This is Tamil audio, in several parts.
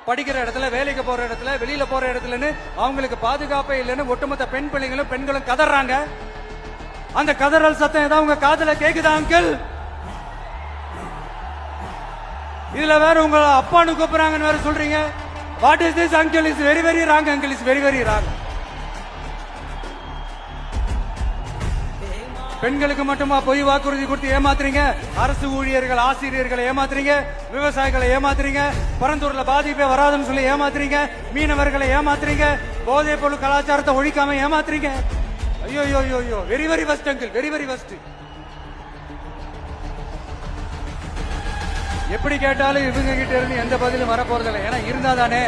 படிக்கிற இடத்துல, வேலைக்கு போற இடத்துல, வெளியில போற இடத்துலன்னு அவங்களுக்கு பாதுகாப்பே இல்லைன்னு ஒட்டுமொத்த பெண் பிள்ளைங்களும் பெண்களும் கதறாங்க. அந்த கதறல் சத்தம் ஏதாவது உங்க காதுல கேக்குதா அங்கிள்? இதுல வேற உங்க அப்பான்னு கூப்பிடுறாங்கன்னு வேற சொல்றீங்க. What is this uncle? Is very very wrong uncle, is very very wrong. பெண்களுக்கு மட்டுமா பொய் வாக்குறுதி கொடுத்து ஏமாத்துறீங்க? அரசு ஊழியர்கள், ஆசிரியர்களை ஏமாத்துறீங்க, விவசாயிகளை ஏமாத்துறீங்க, பரந்தூர்ல பாதிப்பே வராதுன்னு சொல்லி ஏமாத்துறீங்க, மீனவர்களை ஏமாத்துறீங்க, போதைப் பொருள் கலாச்சாரத்தை ஒழிக்காம ஏமாத்துறீங்க. ஐயோ ஐயோ ஐயோ, very very வஸ்ட் uncle, very very வஸ்ட். எப்படி கேட்டாலும் இவங்க கிட்ட இருந்து எந்த பதிலும் வரப்போறதில்லை. ஏன்னா இருந்தா தானே.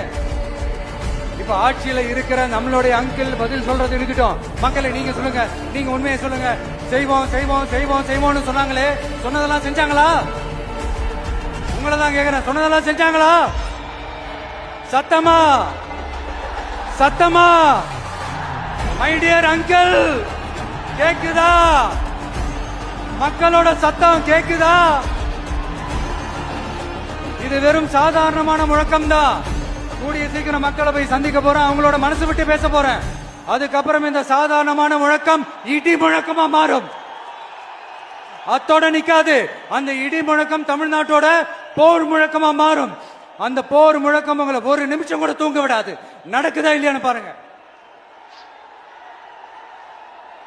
இப்ப ஆட்சியில இருக்கிற நம்மளுடைய அங்கிள் பதில் சொல்றது இருக்கட்டும். மக்களை நீங்க சொல்லுங்க, நீங்க உண்மையை சொல்லுங்க. செய்வோம் செய்வோம் செய்வோம் செய்வோம்னு சொன்னாங்களே, சொன்னதெல்லாம் செஞ்சாங்களா? உங்களை தான் கேக்குறேன், சொன்னதெல்லாம் செஞ்சாங்களா? சத்தமா சத்தமா மை டியர் அங்கிள், கேக்குதா? மக்களோட சத்தம் கேக்குதா? இது வெறும் சாதாரணமான முழக்கம் தான். கூடிய சீக்கிரம் மக்களை போய் சந்திக்க போறேன், அவங்களோட மனசு விட்டு பேச போறேன். அதுக்கப்புறம் இந்த சாதாரணமான முழக்கம் இடி முழக்கமா மாறும். அத்தோட நிக்காது. அந்த இடி முழக்கம் தமிழ்நாட்டோட போர் முழக்கமா மாறும். அந்த போர் முழக்கம் உங்களை ஒரு நிமிஷம் கூட தூங்க விடாது. நடக்குதா இல்லையான்னு பாருங்க.